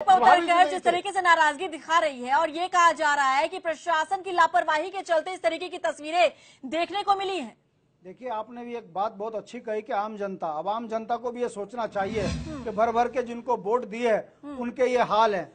उत्तर जिस तरीके से नाराजगी दिखा रही है और ये कहा जा रहा है कि प्रशासन की लापरवाही के चलते इस तरीके की तस्वीरें देखने को मिली हैं। देखिए, आपने भी एक बात बहुत अच्छी कही कि आम जनता, अब आम जनता को भी ये सोचना चाहिए कि भर भर के जिनको वोट दिए उनके ये हाल है।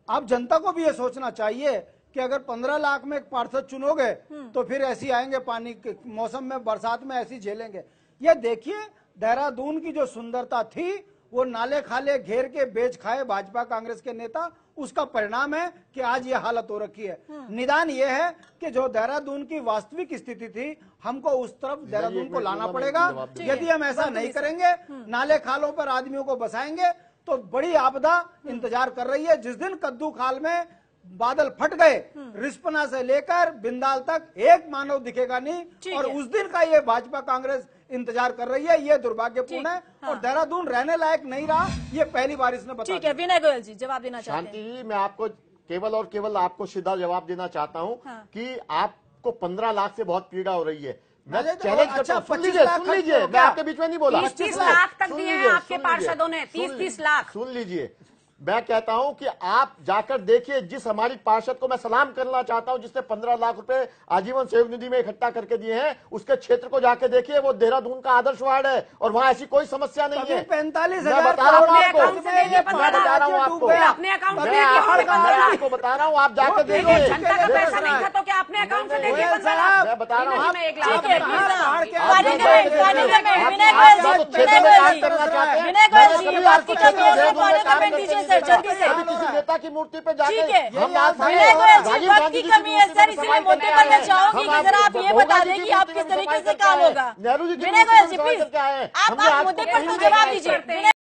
आप जनता को भी ये सोचना चाहिए कि अगर 15 लाख में एक पार्षद चुनोगे तो फिर ऐसी आएंगे, पानी के मौसम में, बरसात में ऐसी झेलेंगे। ये देखिए, देहरादून की जो सुंदरता थी वो नाले खाले घेर के बेच खाए भाजपा कांग्रेस के नेता, उसका परिणाम है कि आज ये हालत हो रखी है। निदान ये है कि जो देहरादून की वास्तविक स्थिति थी, हमको उस तरफ देहरादून को लाना पड़ेगा। यदि हम ऐसा नहीं करेंगे, नाले खालों पर आदमियों को बसाएंगे तो बड़ी आपदा इंतजार कर रही है। जिस दिन कद्दू खाल में बादल फट गए, रिस्पना से लेकर बिंदाल तक एक मानव दिखेगा नहीं, और उस दिन का ये भाजपा कांग्रेस इंतजार कर रही है। ये दुर्भाग्यपूर्ण है और देहरादून रहने लायक नहीं रहा, ये पहली बार इसने बताया। ठीक है, विनय गोयल जी जवाब देना चाहते हैं। शांति जी, मैं आपको केवल और केवल आपको सीधा जवाब देना चाहता हूं कि आपको 15 लाख से बहुत पीड़ा हो रही है। मैं चैलेंज करता हूं, सुन लीजिए, मैं आपके बीच में नहीं बोला। 30 लाख तक दिए हैं आपके पार्षदों ने, 30 लाख। सुन लीजिए, मैं कहता हूं कि आप जाकर देखिए, जिस हमारी पार्षद को मैं सलाम करना चाहता हूं, जिसने 15 लाख रुपए आजीवन सहयोग निधि में इकट्ठा करके दिए हैं, उसके क्षेत्र को जाके देखिए। वो देहरादून का आदर्श वार्ड है और वहां ऐसी कोई समस्या नहीं है। 45,000 मैं बता रहा हूँ आपको, अपने अकाउंट से मैं बता रहा हूँ आपको, अपने अकाउंट से मैं आपको बता रहा हूँ, आप जाकर देखिए। जनता का पैसा नहीं था तो क्या अपने अकाउंट से देखिए 15 लाख? मैं बता रहा हूँ, विनय गोयल जी, बात की कमी है, कमेंट दीजिए सर, जल्दी से। किसी नेता की मूर्ति पे जाके ठीक है, हम बात विनय गोयल जी, वक्त की कमी है सर, इसलिए मुद्दे पर मैं चाहूंगी कि जरा आप ये बता दें कि आप किस तरीके से काम होगा। नेहरू जी विनय गोयल जी प्लीज, आप मुद्दे पर तो जवाब दीजिए।